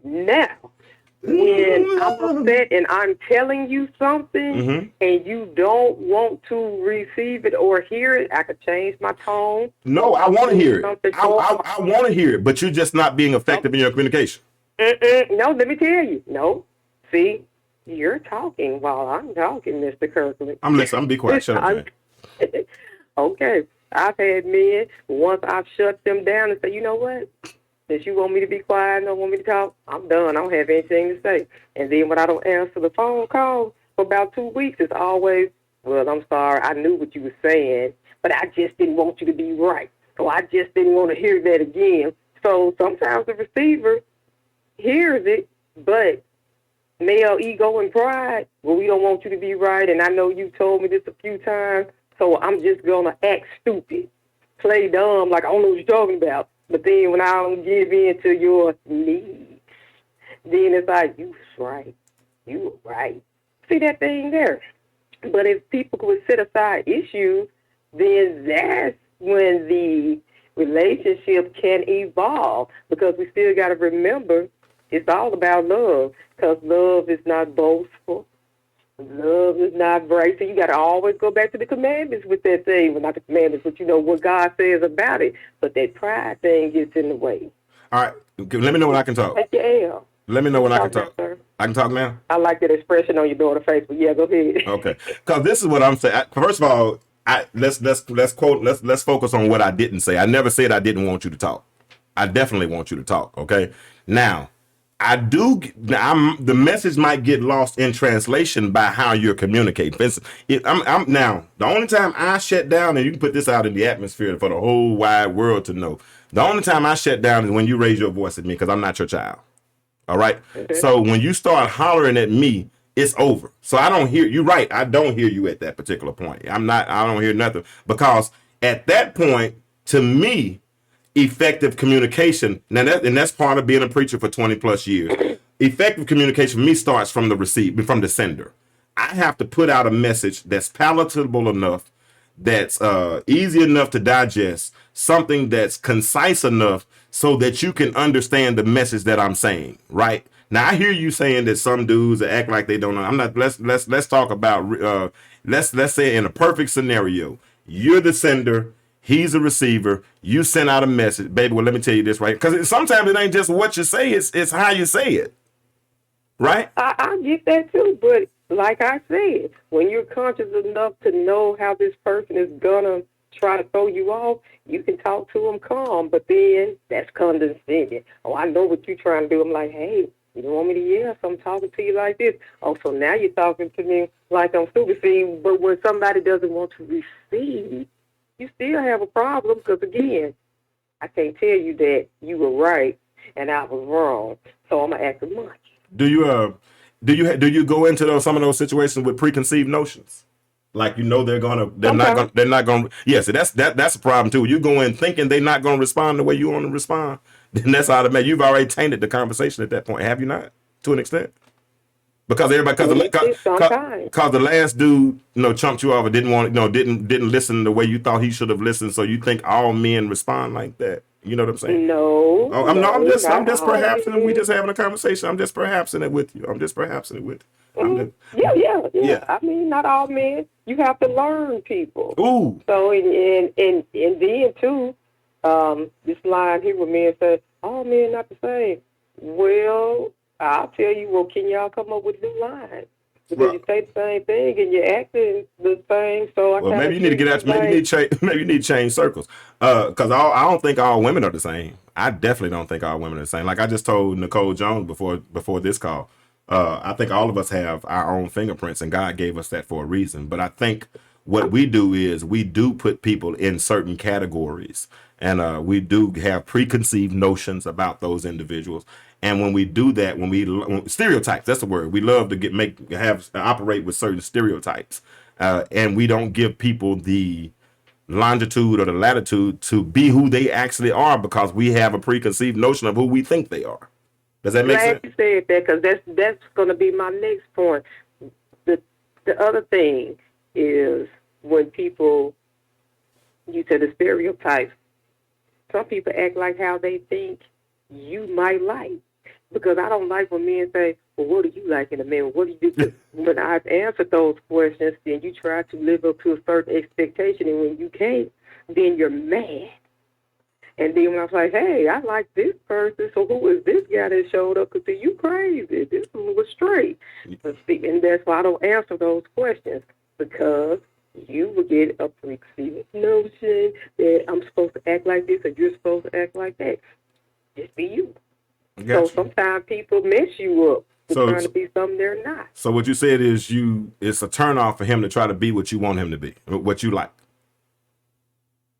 Now, when I'm upset and I'm telling you something and you don't want to receive it or hear it, I could change my tone. No, I want to hear it. I want to hear it, but you're just not being effective in your communication. No, let me tell you. No. See, you're talking while I'm talking, Mr. Kirkland. I'm listening. I'm be quiet. Shut up, man. Okay. I've had men, once I've shut them down and say, you know what? Since you want me to be quiet, don't want me to talk, I'm done. I don't have anything to say. And then when I don't answer the phone call for about 2 weeks, it's always, well, I'm sorry. I knew what you were saying, but I just didn't want you to be right. So I just didn't want to hear that again. So sometimes the receiver hears it, but male ego and pride, well, we don't want you to be right, and I know you told me this a few times, so I'm just going to act stupid, play dumb, like I don't know what you're talking about. But then when I don't give in to your needs, then it's like, you was right. You were right. See that thing there? But if people would set aside issues, then that's when the relationship can evolve, because we still got to remember it's all about love, because love is not boastful. Love is not bright. So you got to always go back to the commandments with that thing. Well, not the commandments, but you know what God says about it. But that pride thing gets in the way. All right. Let me know when I can talk. Yeah. Let me know when I can Now, talk. sir. I can talk now? I like that expression on your daughter's face, but yeah, go ahead. Okay. Because this is what I'm saying. First of all, let's focus on what I didn't say. I never said I didn't want you to talk. I definitely want you to talk. Okay. Now, the message might get lost in translation by how you're communicating. For instance, now, the only time I shut down, and you can put this out in the atmosphere for the whole wide world to know, the only time I shut down is when you raise your voice at me, because I'm not your child. All right. Okay. So when you start hollering at me, it's over. So I don't hear you. Right. I don't hear you at that particular point. I don't hear nothing, because at that point, to me, effective communication. Now that's part of being a preacher for 20 plus years. Effective communication for me starts from the sender. I have to put out a message that's palatable enough, that's easy enough to digest, something that's concise enough so that you can understand the message that I'm saying. Right now, I hear you saying that some dudes act like they don't know. I'm not. Let's talk about. Let's say in a perfect scenario, you're the sender. He's a receiver. You send out a message, baby. Well, let me tell you this, right? Because sometimes it ain't just what you say; it's how you say it, right? I get that too, but like I said, when you're conscious enough to know how this person is gonna try to throw you off, you can talk to them calm. But then that's condescending. Oh, I know what you're trying to do. I'm like, hey, you don't want me to yell, so I'm talking to you like this. Oh, so now you're talking to me like I'm stupid. See, but when somebody doesn't want to receive, you still have a problem, because, again, I can't tell you that you were right and I was wrong, so I'm going to act a much. Do you go into some of those situations with preconceived notions? Like, you know, they're not gonna. Yes, that's a problem too. You go in thinking they're not gonna respond the way you want to respond, then that's automatic. You've already tainted the conversation at that point, have you not? To an extent. Because everybody, Sometimes. because the last dude, chumped you off and didn't want, didn't listen the way you thought he should have listened. So you think all men respond like that? You know what I'm saying? No. Oh, I'm just perhaps, and we men. just having a conversation. I'm just perhaps in it with you. I'm just perhaps in it with you. Yeah. I mean, not all men. You have to learn people. Ooh. So, and then, too, this line here where men say, all men not the same. Well, I'll tell you, well, can y'all come up with new lines? Because you say the same thing and you're acting the same. So maybe you need to get out. Maybe you need to change circles. Because I don't think all women are the same. I definitely don't think all women are the same. Like I just told Nicole Jones before this call. I think all of us have our own fingerprints, and God gave us that for a reason. But I think what we do is we do put people in certain categories, and we do have preconceived notions about those individuals. And when we do that, stereotypes, that's the word. We love to operate with certain stereotypes, and we don't give people the longitude or the latitude to be who they actually are because we have a preconceived notion of who we think they are. Does that make sense? Glad you said that, because that's going to be my next point. The other thing is when people, you said the stereotypes, some people act like how they think you might like. Because I don't like when men say, well, what do you like in a man? What do you do? When I've answered those questions, then you try to live up to a certain expectation, and when you can't, then you're mad. And then when I was like, hey, I like this person, so who is this guy that showed up? Because you crazy. This one was straight. And that's why I don't answer those questions, because you will get a preconceived notion that I'm supposed to act like this or you're supposed to act like that. Just be you. So sometimes people mess you up trying to be something they're not. So what you said is it's a turnoff for him to try to be what you want him to be, what you like.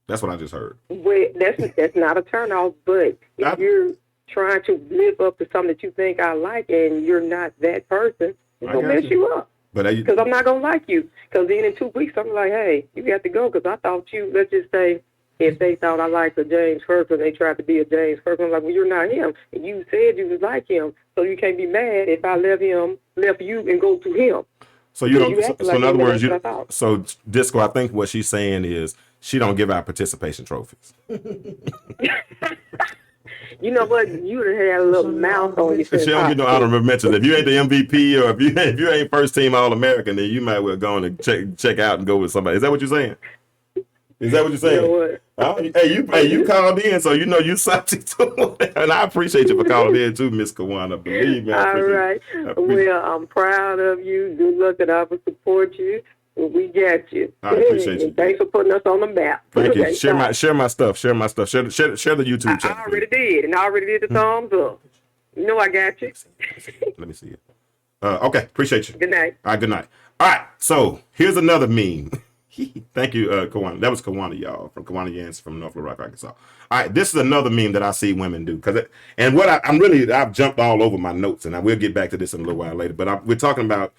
That's what I just heard. Well, that's not a turnoff, but if you're trying to live up to something that you think I like and you're not that person, it's going to mess you up. Because I'm not going to like you. Because then in 2 weeks, I'm like, hey, you got to go because I thought let's just say, if they thought I liked a James Kirklin, they tried to be a James Kirklin. I'm like, well, you're not him. And you said you was like him, so you can't be mad if I left you and go to him. So you don't. So in other words, so Disco, I think what she's saying is she don't give out participation trophies. You know what? You done had a little mouth on you. She don't get no honorable mentions. If you ain't the MVP or if you ain't first team All-American, then you might well go on and check out and go with somebody. Is that what you're saying? Is that what you're saying? You know what? You called in, so you know you subject to it. And I appreciate you for calling in too, Miss Kawana. Believe me. All right. Well, I'm proud of you. Good luck, and I will support you. We got you. I appreciate you. Thanks for putting us on the map. Thank you. Share my stuff. Share my stuff. Share the YouTube channel. I already did, and I already did the thumbs up. You know I got you. Let me see it. Okay, appreciate you. Good night. All right, good night. All right, so here's another meme. Thank you, Kawana. That was Kawana, y'all, from Kawana Yance from North Little Rock, Arkansas. All right, this is another meme that I see women do. I've jumped all over my notes, and I will get back to this in a little while later. But we're talking about,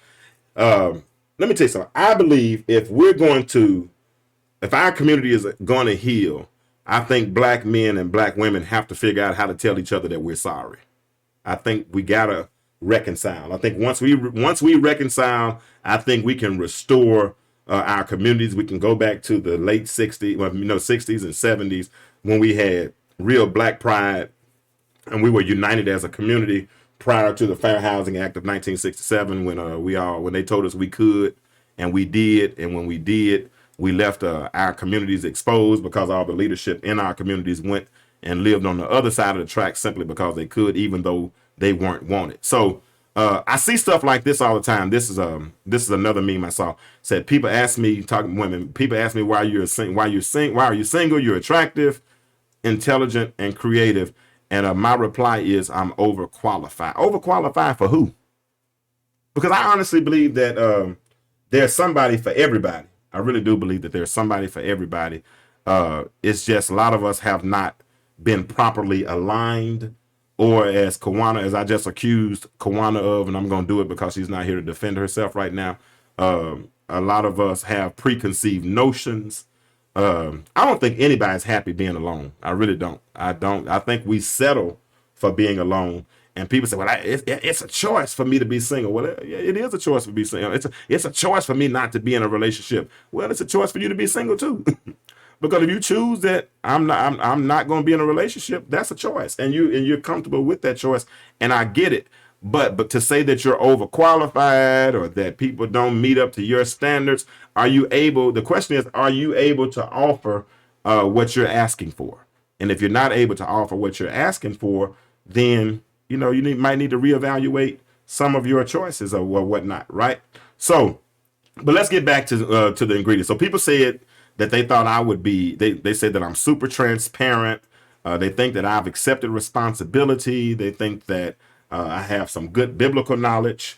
let me tell you something. I believe if our community is going to heal, I think black men and black women have to figure out how to tell each other that we're sorry. I think we gotta reconcile. I think once we reconcile, I think we can restore our communities. We can go back to the late 60s, 60s and 70s when we had real black pride and we were united as a community prior to the Fair Housing Act of 1967 when they told us we could, and we did. And when we did, we left our communities exposed because all the leadership in our communities went and lived on the other side of the track simply because they could, even though they weren't wanted. So I see stuff like this all the time. This is another meme I saw. Said people ask me, talking women, people ask me why are you single? You're attractive, intelligent, and creative. And my reply is I'm overqualified. Overqualified for who? Because I honestly believe that there's somebody for everybody. I really do believe that there's somebody for everybody. It's just a lot of us have not been properly aligned, or as I just accused Kawana of, and I'm going to do it because she's not here to defend herself right now. A lot of us have preconceived notions. I don't think anybody's happy being alone. I really don't. I think we settle for being alone. And people say, well, it's a choice for me to be single. Well, it is a choice for me to be single. It's a choice for me not to be in a relationship. Well, it's a choice for you to be single too. Because if you choose that I'm not going to be in a relationship, that's a choice, and you're comfortable with that choice, and I get it. But to say that you're overqualified or that people don't meet up to your standards, are you able? The question is, are you able to offer what you're asking for? And if you're not able to offer what you're asking for, then you might need to reevaluate some of your choices or whatnot, right? So, but let's get back to the ingredients. So people said that they thought I would be. They said that I'm super transparent. They think that I've accepted responsibility. They think that I have some good biblical knowledge.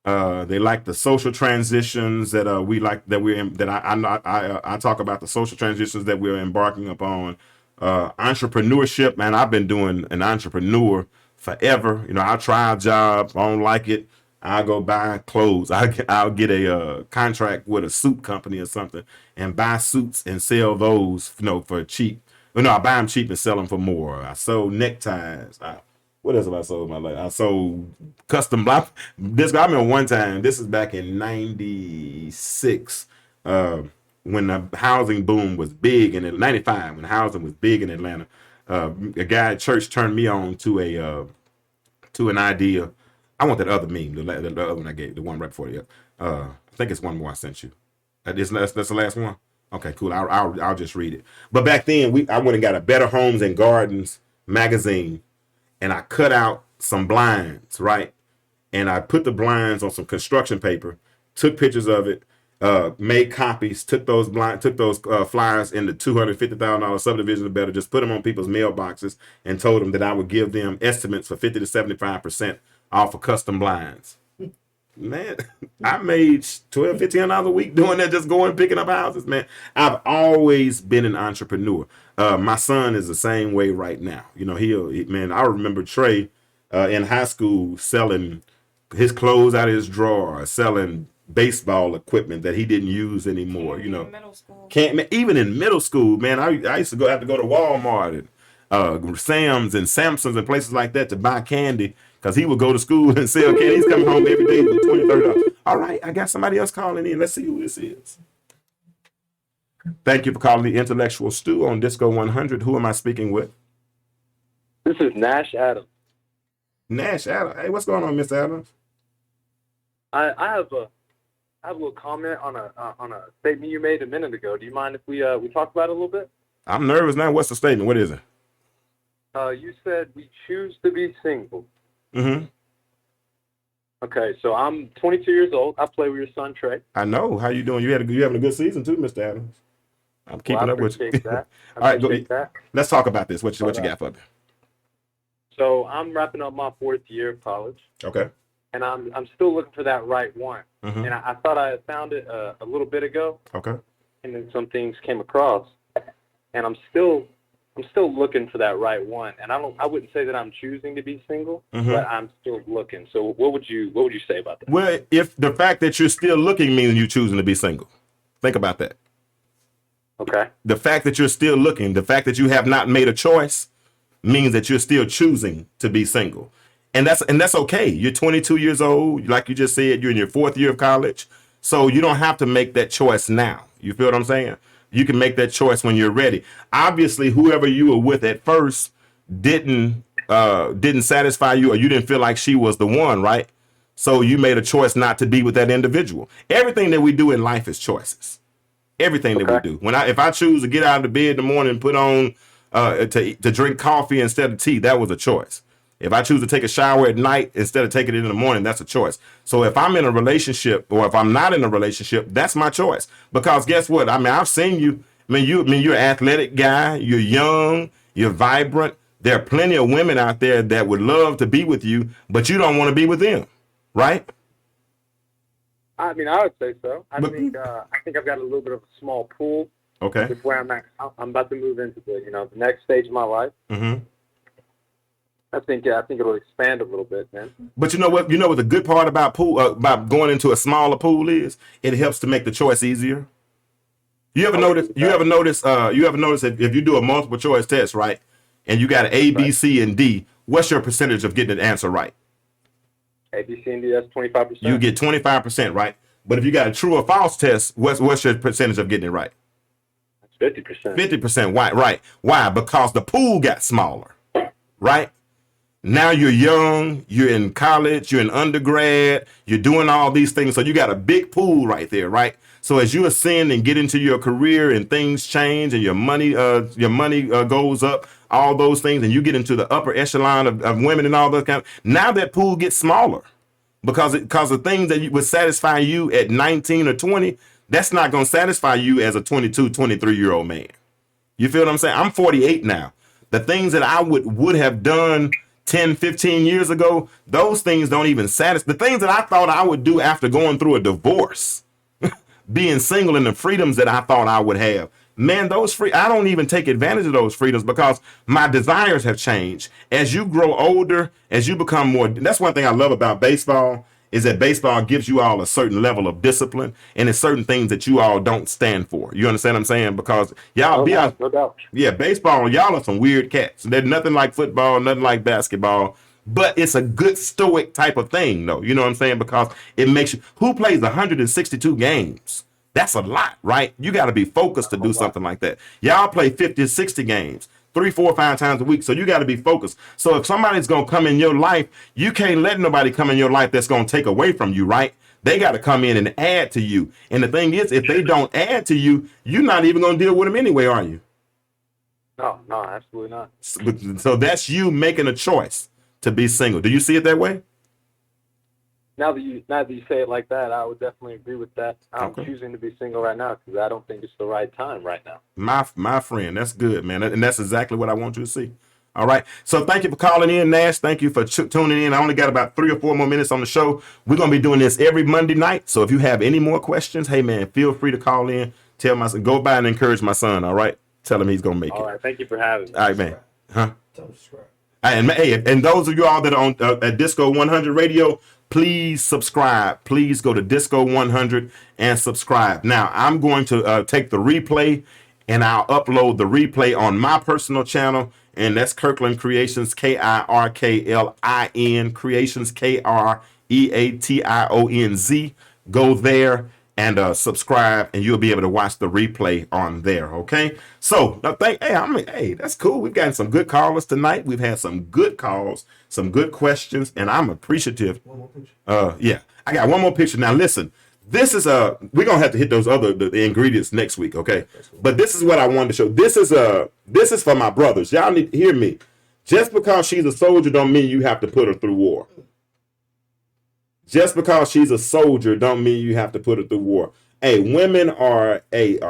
They like the social transitions that we like that we're in, that I talk about the social transitions that we're embarking upon. Entrepreneurship, man, I've been doing an entrepreneur forever. I'll try a job. If I don't like it, I'll go buy clothes. I'll get a contract with a suit company or something and buy suits and sell those, for cheap. I buy them cheap and sell them for more. I sold neckties. What else have I sold in my life? I sold custom block. I remember one time, this is back in 96, when the housing boom was big in 95, when housing was big in Atlanta. A guy at church turned me on to an idea. I want that other meme, the other one I gave, the one right before you. I think it's one more I sent you. That's the last one? Okay, cool. I'll just read it. But back then, I went and got a Better Homes and Gardens magazine, and I cut out some blinds, right? And I put the blinds on some construction paper, took pictures of it, made copies, took those flyers in the $250,000 subdivision or better, just put them on people's mailboxes and told them that I would give them estimates for 50 to 75% off of custom blinds. Man, I made $1,200, $1,500 a week doing that, just going picking up houses, man. I've always been an entrepreneur. My son is the same way right now. I remember Trey in high school selling his clothes out of his drawer, selling baseball equipment that he didn't use anymore. Middle school. Even in middle school, man, I used to have to go to Walmart and Sam's and Samson's and places like that to buy candy. Because he would go to school and sell candy. He's coming home every day with $20, $30. All right, I got somebody else calling in. Let's see who this is. Thank you for calling the Intellectual Stew on Disco 100. Who am I speaking with? This is Nash Adams. Nash Adams. Hey, what's going on, Miss Adams? I have a little comment on a statement you made a minute ago. Do you mind if we talk about it a little bit? I'm nervous now. What's the statement? What is it? You said we choose to be single. Mm-hmm. Okay, so I'm 22 years old. I play with your son Trey. I know. How you doing? You having a good season too, Mr. Adams. I'm keeping up with you. That. All right, go. Let's talk about this. What you got for me? So I'm wrapping up my 4th year of college. Okay. And I'm still looking for that right one. Mm-hmm. And I thought I had found it a little bit ago. Okay. And then some things came across, and I'm still looking for that right one. And I wouldn't say that I'm choosing to be single, mm-hmm. but I'm still looking. So what would you say about that? Well, if the fact that you're still looking means you're choosing to be single, think about that. Okay. The fact that you're still looking, the fact that you have not made a choice means that you're still choosing to be single. And that's okay. You're 22 years old. Like you just said, you're in your 4th year of college. So you don't have to make that choice now. You feel what I'm saying? You can make that choice when you're ready. Obviously, whoever you were with at first didn't satisfy you, or you didn't feel like she was the one, right? So you made a choice not to be with that individual. Everything that we do in life is choices. Everything that we do. If I choose to get out of the bed in the morning and put on to drink coffee instead of tea, that was a choice. If I choose to take a shower at night instead of taking it in the morning, that's a choice. So if I'm in a relationship or if I'm not in a relationship, that's my choice. Because guess what? I've seen you. You're an athletic guy. You're young. You're vibrant. There are plenty of women out there that would love to be with you, but you don't want to be with them, right? I would say so. I think I've got a little bit of a small pool. Okay. With where I'm at. I'm about to move into the next stage of my life. Mm-hmm. I think it'll expand a little bit, man. But you know what the good part about about going into a smaller pool is? It helps to make the choice easier. You ever notice if you do a multiple choice test, right? And you got an A, B, C, and D, what's your percentage of getting the answer right? A, B, C, and D, that's 25%. You get 25% right. But if you got a true or false test, what's your percentage of getting it right? 50%. 50%. Why? Right. Why? Because the pool got smaller, right? Now you're young, you're in college, you're in undergrad, you're doing all these things. So you got a big pool right there, right? So as you ascend and get into your career and things change and your money goes up, all those things, and you get into the upper echelon of women and all those kind of, now that pool gets smaller because the things that would satisfy you at 19 or 20, that's not going to satisfy you as a 22, 23-year-old man. You feel what I'm saying? I'm 48 now. The things that I would have done 10, 15 years ago, those things don't even satisfy. The things that I thought I would do after going through a divorce, being single and the freedoms that I thought I would have, man, I don't even take advantage of those freedoms because my desires have changed. As you grow older, as you become more, that's one thing I love about baseball, is that baseball gives you all a certain level of discipline, and it's certain things that you all don't stand for. You understand what I'm saying? Because y'all No doubt. Yeah, baseball, y'all are some weird cats. There's nothing like football, nothing like basketball, but it's a good stoic type of thing, though. You know what I'm saying? Because it makes you, who plays 162 games? That's a lot, right? You got to be focused to do something like that. Y'all play 50, 60 games, 3, 4, 5 times a week. So you got to be focused. So if somebody's going to come in your life, you can't let nobody come in your life that's going to take away from you, right? They got to come in and add to you. And the thing is, if they don't add to you, you're not even going to deal with them anyway, are you? No, absolutely not. So that's you making a choice to be single. Do you see it that way? Now that you say it like that, I would definitely agree with that. I'm Okay. choosing to be single right now because I don't think it's the right time right now. My friend, that's good, man. And that's exactly what I want you to see. All right. So thank you for calling in, Nash. Thank you for tuning in. I only got about 3 or 4 more minutes on the show. We're going to be doing this every Monday night. So if you have any more questions, hey, man, feel free to call in. Tell my son, go by and encourage my son. All right. Tell him he's going to make it. All right. Thank you for having me. All right, man. Huh? Subscribe. And hey, and those of you all that are on at Disco 100 Radio, please subscribe. Please go to Disco 100 and subscribe. Now, I'm going to take the replay and I'll upload the replay on my personal channel, and that's Kirklin Creations, Kirklin Creations, Kreationz. Go there and subscribe, and you'll be able to watch the replay on there. Okay. So hey, that's cool. We've gotten some good callers tonight. We've had some good calls, some good questions, and I'm appreciative. One more picture. Yeah, I got one more picture. Now listen, this is we're gonna have to hit those the ingredients next week, okay? But this is what I wanted to show. This is for my brothers. Y'all need to hear me. Just because she's a soldier don't mean you have to put her through war. Just because she's a soldier don't mean you have to put her through war. Hey, women are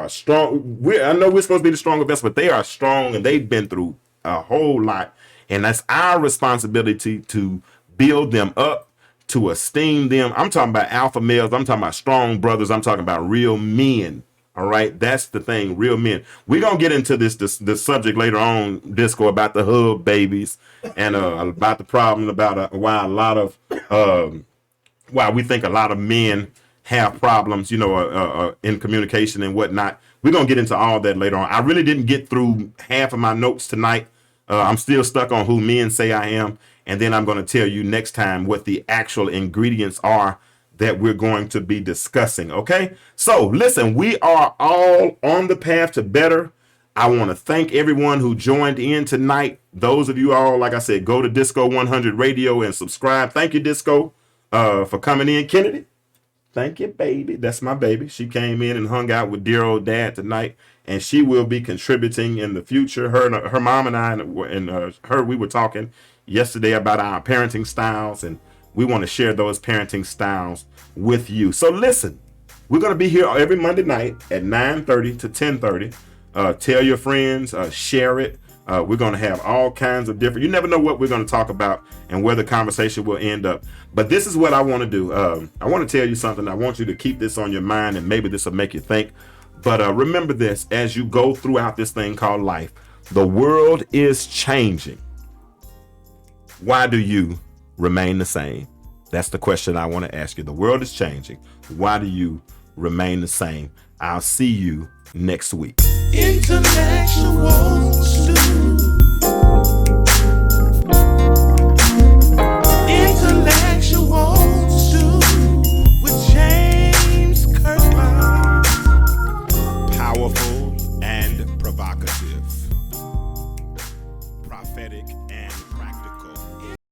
strong. I know we're supposed to be the stronger vessel, but they are strong and they've been through a whole lot. And that's our responsibility to build them up, to esteem them. I'm talking about alpha males. I'm talking about strong brothers. I'm talking about real men. All right. That's the thing. Real men. We're going to get into this subject later on, Disco, about the hub babies and about the problem about why we think a lot of men have problems, in communication and whatnot. We're going to get into all that later on. I really didn't get through half of my notes tonight. I'm still stuck on who men say I am. And then I'm going to tell you next time what the actual ingredients are that we're going to be discussing. Okay. So listen, we are all on the path to better. I want to thank everyone who joined in tonight. Those of you all, like I said, go to Disco 100 Radio and subscribe. Thank you, Disco, for coming in. Kennedy, thank you, baby. That's my baby. She came in and hung out with dear old dad tonight, and she will be contributing in the future. Her mom and I we were talking yesterday about our parenting styles, and we want to share those parenting styles with you. So listen, we're going to be here every Monday night at 9:30 to 10:30. Tell your friends, share it. We're going to have all kinds of different, you never know what we're going to talk about and where the conversation will end up. But this is what I want to do. I want to tell you something. I want you to keep this on your mind, and maybe this will make you think. But remember this, as you go throughout this thing called life, the world is changing. Why do you remain the same? That's the question I want to ask you. The world is changing. Why do you remain the same? I'll see you next week. Intellectual stew.